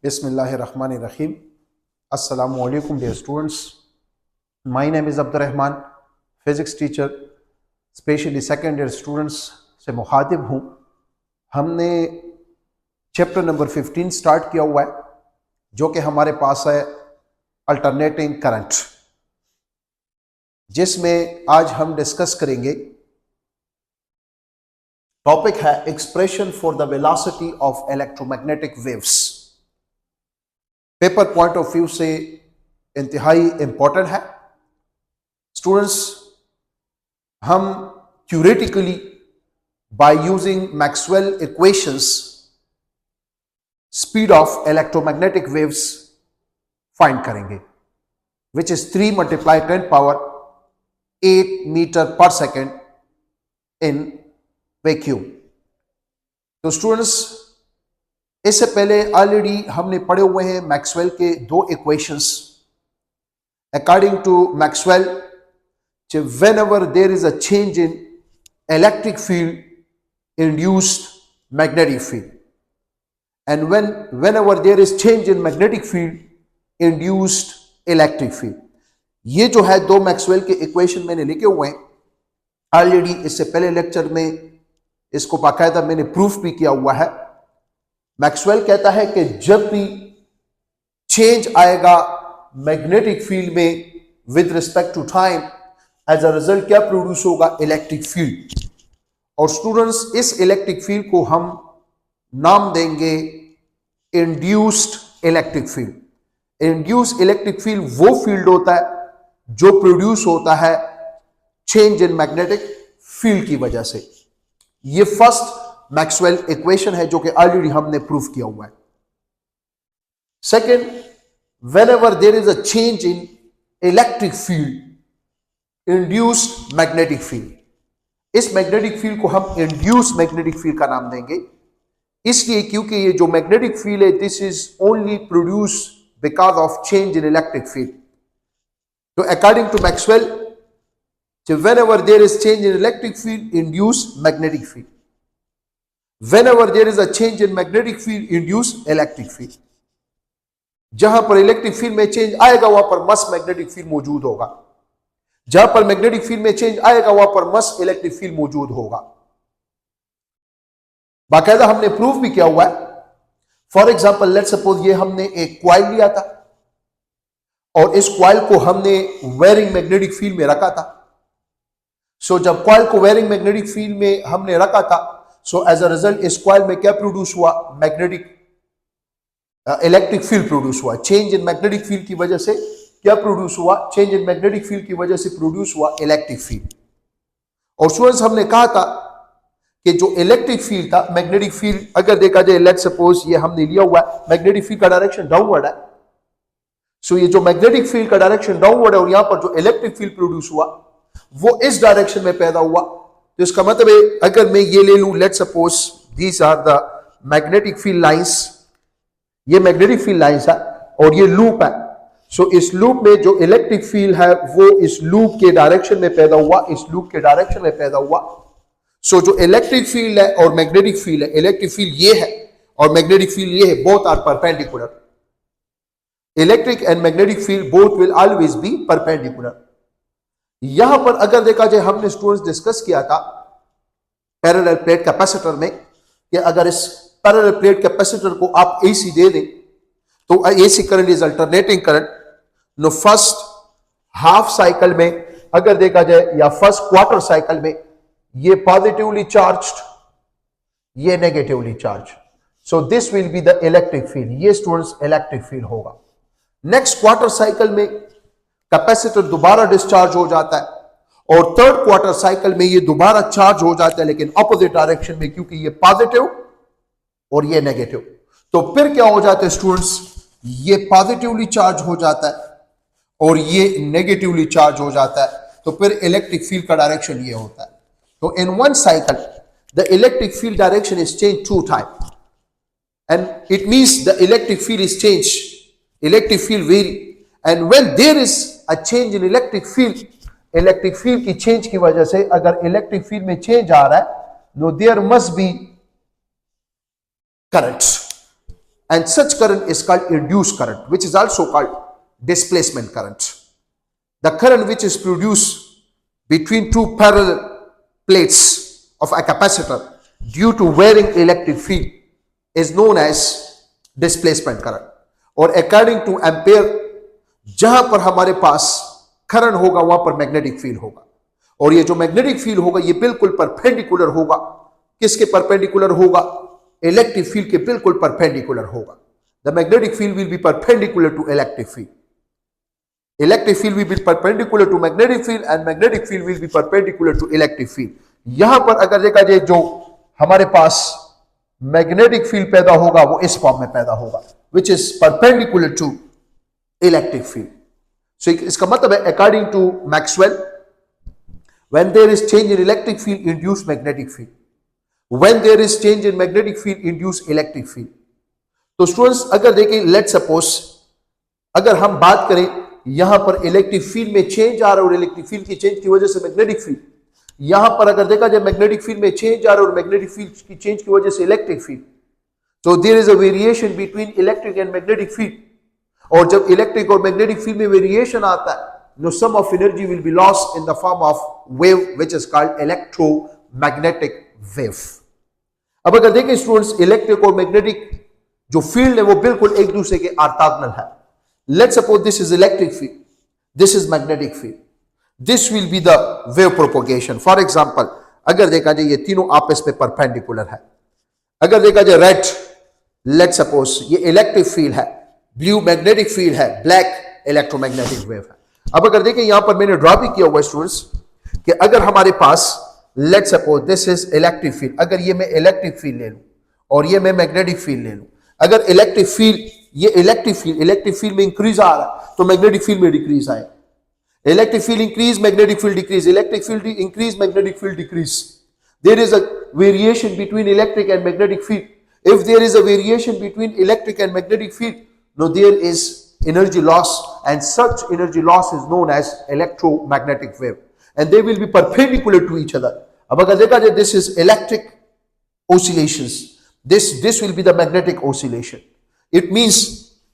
Bismillahirrahmanirrahim. Assalamu alaikum dear students. My name is Abdur Rahman, physics teacher, specially second year students से मुखातिब हूँ। हमने chapter number 15 start किया हुआ है जो कि हमारे पास है अल्टरनेटिंग करंट, जिसमें आज हम डिस्कस करेंगे। टॉपिक है expression for the velocity of electromagnetic waves. Paper point of view से इंतहाई इंपॉर्टेंट है स्टूडेंट्स। हम theoretically by using Maxwell equations speed of electromagnetic waves find करेंगे, विच इज 3 × 10⁸ मीटर पर सेकेंड इन वैक्यूम। तो students, इससे पहले ऑलरेडी हमने पढ़े हुए हैं मैक्सवेल के 2 equations. According to Maxwell, whenever there is a change in electric field induced magnetic field, and whenever there is change in magnetic field induced electric field, ये जो है 2 मैक्सवेल के इक्वेशन मैंने लिखे हुए हैं ऑलरेडी। इससे पहले लेक्चर में इसको बाकायदा मैंने प्रूफ भी किया हुआ है। मैक्सवेल कहता है कि जब भी चेंज आएगा मैग्नेटिक फील्ड में with respect to time, as a result क्या प्रोड्यूस होगा? Electric field. और स्टूडेंट्स, इस इलेक्ट्रिक फील्ड को हम नाम देंगे induced electric field. Induced electric field वो फील्ड होता है जो प्रोड्यूस होता है चेंज इन मैग्नेटिक फील्ड की वजह से। ये फर्स्ट मैक्सवेल इक्वेशन है जो कि ऑलरेडी हमने प्रूफ किया हुआ है। Second, whenever there is a change in electric field induced magnetic field, इस मैग्नेटिक फील्ड को हम इंड्यूस्ड मैग्नेटिक फील्ड का नाम देंगे, इसलिए क्योंकि ये जो मैग्नेटिक फील्ड है this is only produce because of change in electric field. तो according to Maxwell, whenever there is change in electric field induced magnetic field, whenever there is a change in magnetic field induced electric field, जहां पर electric field में change आएगा वहां पर मस magnetic field मौजूद होगा। जहां पर मैग्नेटिक फील्ड में चेंज आएगा वहां पर मस इलेक्ट्रिक फील्ड मौजूद होगा। बाकायदा हमने प्रूफ भी किया हुआ है। फॉर एग्जाम्पल, लेट्स सपोज ये हमने एक क्वाइल लिया था और इस क्वाइल को हमने वेरिंग मैग्नेटिक फील्ड में रखा था। सो जब क्वाइल को वेरिंग मैग्नेटिक फील्ड में हमने रखा था, सो एज अ रिजल्ट इस क्वाइल में क्या प्रोड्यूस हुआ? मैग्नेटिक इलेक्ट्रिक फील्ड प्रोड्यूस हुआ। चेंज इन मैग्नेटिक फील्ड की वजह से क्या प्रोड्यूस हुआ? चेंज इन मैग्नेटिक फील्ड की वजह से प्रोड्यूस हुआ इलेक्ट्रिक फील्ड। और स्टूडेंट्स, हमने कहा था कि जो इलेक्ट्रिक फील्ड था, मैग्नेटिक फील्ड अगर देखा जाए, लेट्स सपोज ये हमने लिया हुआ है, मैग्नेटिक फील्ड का डायरेक्शन डाउनवर्ड है। सो ये जो मैग्नेटिक फील्ड का डायरेक्शन डाउनवर्ड है और यहां पर जो इलेक्ट्रिक फील्ड प्रोड्यूस हुआ वो इस डायरेक्शन में पैदा हुआ। तो इसका मतलब है, अगर मैं ये ले लूं, let's suppose these are the magnetic field lines, ये मैग्नेटिक फील्ड लाइंस है और ये लूप है। सो इस लूप में जो इलेक्ट्रिक फील्ड है वो इस लूप के डायरेक्शन में पैदा हुआ, इस लूप के डायरेक्शन में पैदा हुआ। सो जो इलेक्ट्रिक फील्ड है और मैग्नेटिक फील्ड है, इलेक्ट्रिक फील्ड ये है और मैग्नेटिक फील्ड ये है, both are perpendicular. Electric and magnetic field both will always be perpendicular. यहां पर अगर देखा जाए, हमने स्टूडेंट्स डिस्कस किया था पैरेलल प्लेट कैपेसिटर में कि अगर इस पैरेलल प्लेट कैपेसिटर को आप एसी दे दें तो AC current is alternating current. No first half cycle में अगर देखा जाए या फर्स्ट क्वार्टर साइकिल में ये पॉजिटिवली चार्ज्ड, ये negatively charge. So this will be the electric field. ये स्टूडेंट्स इलेक्ट्रिक फील्ड होगा। नेक्स्ट क्वार्टर साइकिल में कैपेसिटर दोबारा डिस्चार्ज हो जाता है और थर्ड क्वार्टर साइकिल में ये दोबारा चार्ज हो जाता है, लेकिन ऑपोजिट डायरेक्शन में, क्योंकि ये पॉजिटिव और ये नेगेटिव। तो फिर क्या हो जाता है स्टूडेंट्स? ये पॉजिटिवली चार्ज हो जाता है और ये नेगेटिवली चार्ज हो जाता है। तो फिर इलेक्ट्रिक फील्ड का डायरेक्शन ये होता है। तो in one cycle the electric field direction is change 2 times and it means the electric field is changed, electric field vary, and when there is a change in electric field, electric field की change की वजह से अगर electric field में change आ रहा है, no there must be currents. and such current is called induced current, which is also called displacement current. The current which is produced between two parallel plates of a capacitor due to varying electric field is known as displacement current. और according to ampere, जहां पर हमारे पास current होगा वहां पर magnetic field होगा, और ये जो मैग्नेटिक फील्ड होगा ये बिल्कुल परपेंडिकुलर होगा। किसके परपेंडिकुलर होगा? इलेक्ट्रिक फील्ड के बिल्कुल परपेंडिकुलर होगा। The magnetic field will be perpendicular to electric field, electric field will be perpendicular to magnetic field and magnetic field will be perpendicular to electric field. यहां पर अगर देखा जाए जो हमारे पास मैग्नेटिक फील्ड पैदा होगा वो इस फॉर्म में पैदा होगा, which is perpendicular to electric field. So इसका मतलब है according to Maxwell, when there is change in electric field induce magnetic field, when there is change in magnetic field induce electric field. तो students अगर देखें, let suppose अगर हम बात करें यहां पर इलेक्ट्रिक फील्ड में चेंज आ रहा है और इलेक्ट्रिक फील्ड की चेंज की वजह से मैग्नेटिक फील्ड, यहां पर अगर देखा जाए मैग्नेटिक फील्ड में चेंज आ रहा है और मैग्नेटिक फील्ड की चेंज की वजह से electric field, so there is a variation between electric and magnetic field, और जब इलेक्ट्रिक और मैग्नेटिक फील्ड में वेरिएशन आता है, no sum of energy will be lost in the form of wave which is called electromagnetic wave. अब अगर देखें students, electric और मैग्नेटिक जो फील्ड है वो बिल्कुल एक दूसरे के ऑर्थोगोनल है। Late suppose this is electric field, this is magnetic field, this will be the wave propagation. For example अगर देखा जाए ये तीनों आपस में परपेंडिकुलर है, अगर देखा जाए रेड, लेट सपोज ये इलेक्ट्रिक फील्ड है, ब्लू मैग्नेटिक फील्ड है, ब्लैक इलेक्ट्रोमैग्नेटिक वेव है। अब अगर देखें यहां पर मैंने ड्रॉ भी किया हुआ स्टूडेंट्स कि अगर हमारे पास let suppose this is electric field, अगर ये मैं इलेक्ट्रिक फील्ड ले लूं और ये मैं मैग्नेटिक फील्ड ले लूं, अगर इलेक्ट्रिक फील्ड, ये इलेक्ट्रिक फील्ड में इंक्रीज आ रहा है तो मैग्नेटिक फील्ड में डिक्रीज आए, electric field increase magnetic field decrease, electric field increase magnetic field decrease. There is a variation between electric and magnetic field. If there is a variation between electric and magnetic field, no, there is energy loss, and such energy loss is known as electromagnetic wave, and they will be perpendicular to each other. अब अगर देखा जाए, this is electric oscillations, this will be the magnetic oscillation. It means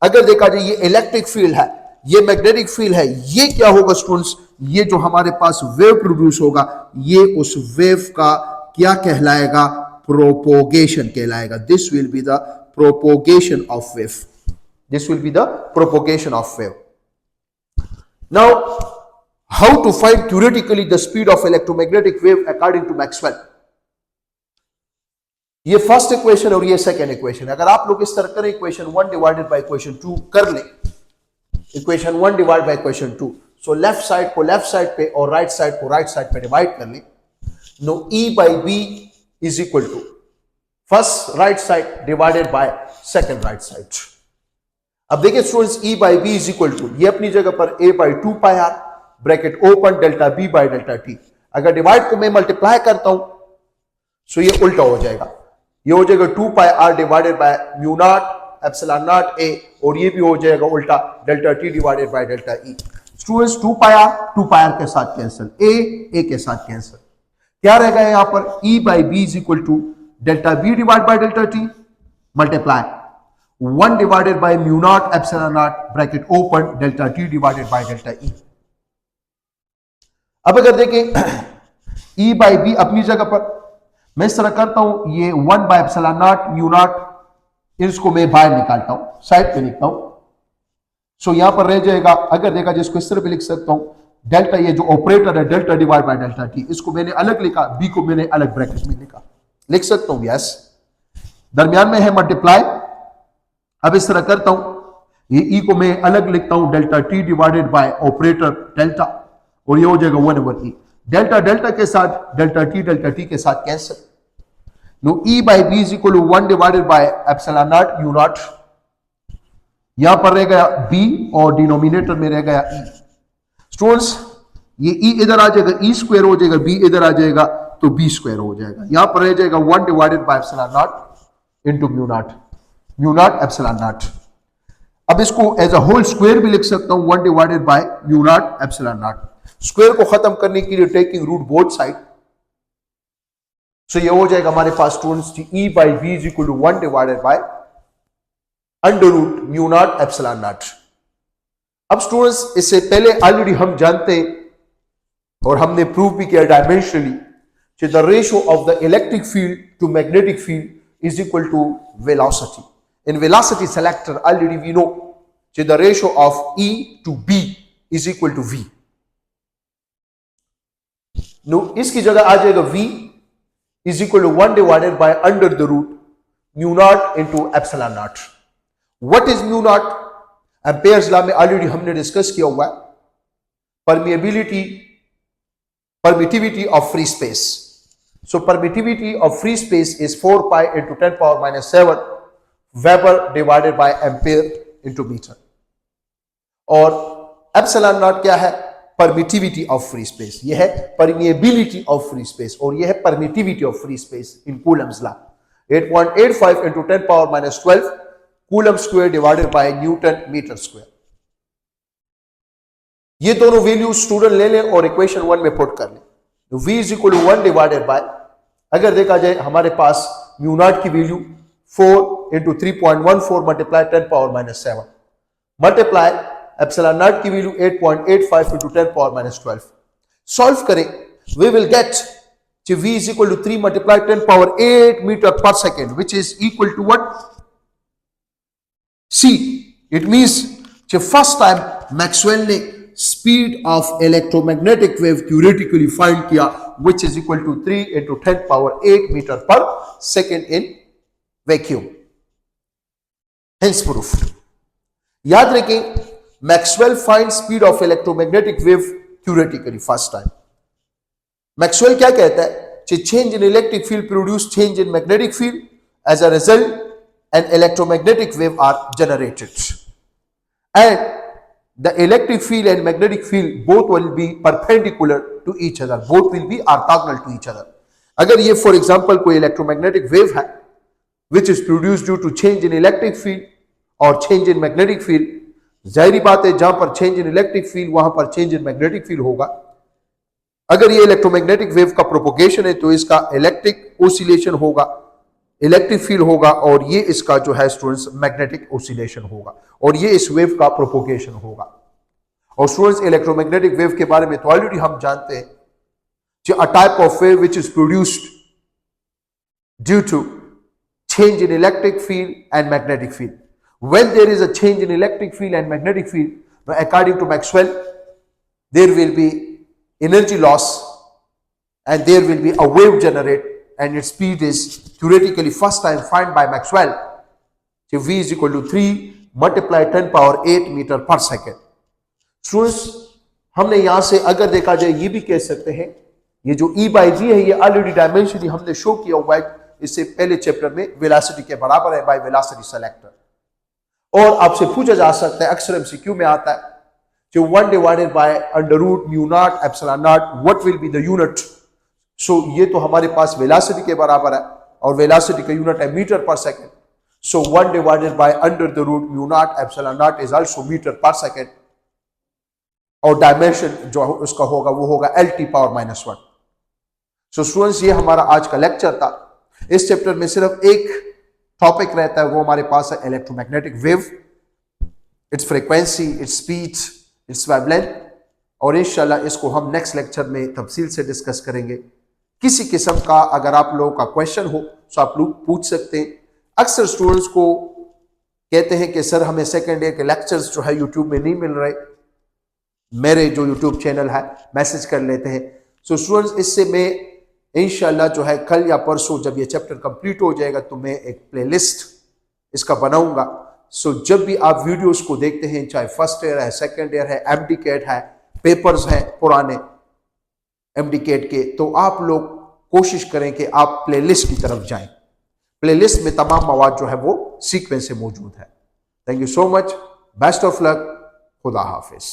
अगर देखा जाए ये electric field है, ये मैग्नेटिक फील्ड है, ये क्या होगा स्टूडेंट्स, ये जो हमारे पास वेव प्रोड्यूस होगा ये उस वेव का क्या कहलाएगा? Propagation कहलाएगा। This will be the propagation of wave. This will be the propagation of wave. Now, how to find theoretically the speed of electromagnetic wave according to Maxwell? ये first equation और ये second equation, अगर आप लोग इस तरह करें, equation 1 divided bye equation 2 कर लें, equation 1 divide by equation 2, so left side को लेफ्ट साइड पे और राइट साइड को राइट साइड पे डिवाइड कर लें। No E by B is equal to first right side divided by second right side. अब देखिए students, E by B is equal to, ये अपनी जगह पर A by 2 pi r bracket open delta B by delta T। अगर divide को मैं multiply करता हूं सो ये उल्टा हो जाएगा, ये हो जाएगा 2 pi r divided by mu not epsilon not A, और ये भी हो जाएगा उल्टा delta T divided by delta E। Students 2 pi r के साथ कैंसिल, A के साथ कैंसिल, क्या रहेगा यहां पर? E by B is equal to delta B divide by delta T multiply 1 divided by mu not epsilon not bracket open delta T divided by delta E। अब अगर देखें E by B अपनी जगह पर मैं इस तरह करता हूं, ये 1 bye epsilon not mu naught, इसको मैं बाहर निकालता हूं, साइड पे लिखता हूं, सो यहां पर रह जाएगा, अगर देखा जिसको इस तरह पे लिख सकता हूं, डेल्टा ये जो ऑपरेटर है delta divide by delta T, इसको मैंने अलग लिखा, बी को मैंने अलग ब्रैकेट में लिखा, लिख सकता हूं यस, दरमियान में है मल्टीप्लाई। अब इस तरह करता हूं, ये ई को मैं अलग लिखता हूं delta T divided by operator delta, और ये हो जाएगा 1/e। डेल्टा डेल्टा के साथ डेल्टा टी के साथ cancel. No e by B is equal to 1 divided by epsilon naught mu naught, यहां पर रह गया बी और डिनोमिनेटर में रह गया ई। स्टूडेंट्स ये ई इधर आ जाएगा, ई स्क्वायर हो जाएगा, बी इधर आ जाएगा तो बी स्क्वायर हो जाएगा, यहां पर रह जाएगा 1 divided by epsilon not into mu naught epsilon not. अब इसको एज अ होल स्क्वायर भी लिख सकता हूं, 1 divided by mu not epsilon not. Square को खत्म करने के लिए taking root both side, so ये हो जाएगा हमारे पास students E by B is equal to 1 divided by under root mu not epsilon not. अब स्टूडेंट्स इससे पहले ऑलरेडी हम जानते हैं और हमने प्रूव भी किया डायमेंशनली कि the ratio of the electric field to magnetic field is equal to velocity. In velocity selector already we know कि the ratio of E to B is equal to V। नो इसकी जगह आ जाएगा V is equal to 1 divided by under the root mu not into epsilon not. What is mu not? Ampere's law में already हमने discuss किया हुआ है, permittivity of free space. So permittivity of free space is 4 pi into 10 power minus 7 Weber divided by ampere into meter. और epsilon naught क्या है? Permittivity of free space. यह है permeability of free space और यह है permittivity of free space in Coulomb's law. 8.85 into 10 power minus 12 Coulomb square divided by Newton meter square. ये दोनों वैल्यू स्टूडेंट ले लें और इक्वेशन 1 में पुट कर लें। तो v is equal to 1 divided by, अगर देखा जाए हमारे पास म्यू नॉट की value 4 into 3.14 multiply 10 power minus 7 multiply epsilon not की value 8.85 into 10 power minus 12। Solve करें, we will get v is equal to 3 multiply 10 power 8 metre पर second which is equal to what? C. It means कि first time Maxwell ने speed of electromagnetic wave theoretically find किया which is equal to 3 into 10 power 8 meter per second in vacuum. Hence proved. याद रखें, Maxwell find speed of electromagnetic wave theoretically first time. Maxwell क्या कहता है कि change in electric field produce change in magnetic field, as a result an electromagnetic wave are generated and the electric field and magnetic field both will be perpendicular to each other, both will be orthogonal to each other. अगर ये for example कोई electromagnetic wave है which is produced due to change in electric field or change in magnetic field, जाहिर बात है जहां पर change in electric field वहां पर change in magnetic field होगा। अगर ये electromagnetic wave का propagation है तो इसका electric oscillation होगा, इलेक्ट्रिक फील्ड होगा, और ये इसका जो है स्टूडेंट्स मैग्नेटिक ऑसिलेशन होगा, और ये इस वेव का प्रोपोगेशन होगा। और स्टूडेंट्स इलेक्ट्रोमैग्नेटिक वेव के बारे में तो ऑलरेडी हम जानते हैं कि a type of wave which is produced due to change in electric field and magnetic field. When there is a change in electric field and magnetic field, according to Maxwell there will be energy loss and there will be a wave generate and its speed is theoretically first time found by Maxwell. So v is equal to 3 multiply 10 power 8 meter per second. Students, हमने यहां से अगर देखा जाए ये भी कह सकते हैं ये जो E by V है ये ऑलरेडी डायमेंशनली हमने शो किया हुआ है इससे पहले चैप्टर में, वेलोसिटी के बराबर है बाय वेलोसिटी सेलेक्टर। और आपसे पूछा जा सकता है, अक्सर एमसीक्यू में आता है जो 1 divided by under root mu not epsilon not, what will be the unit? So ये तो हमारे पास वेलोसिटी के बराबर है और वेलोसिटी का यूनिट है metre per second. So 1 divided by under the root mu not epsilon nought is also metre per second, और डायमेंशन जो उसका होगा वो होगा LT पावर -1। सो स्टूडेंट्स, ये हमारा आज का लेक्चर था। इस चैप्टर में सिर्फ एक टॉपिक रहता है, वो हमारे पास है electromagnetic wave, it's frequency, its speed, it's wavelength, और इंशाल्लाह इसको हम नेक्स्ट लेक्चर में तफसील से डिस्कस करेंगे। किसी किस्म का अगर आप लोगों का क्वेश्चन हो तो आप लोग पूछ सकते हैं। अक्सर स्टूडेंट्स को कहते हैं कि सर हमें सेकेंड ईयर के लेक्चर्स जो है यूट्यूब में नहीं मिल रहे, मेरे जो यूट्यूब चैनल है मैसेज कर लेते हैं। सो स्टूडेंट्स, इससे मैं इंशाल्लाह जो है कल या परसों जब ये चैप्टर कंप्लीट हो जाएगा तो मैं एक प्लेलिस्ट इसका बनाऊंगा। सो जब भी आप वीडियोस को देखते हैं, चाहे फर्स्ट ईयर है, सेकेंड ईयर है, MD-CAT है, पेपर्स हैं पुराने MD-CAT के, तो आप लोग कोशिश करें कि आप प्लेलिस्ट की तरफ जाएं। प्लेलिस्ट में तमाम मवाद जो है वो सीक्वेंस से मौजूद है। Thank you so much, best of luck, खुदा हाफिज।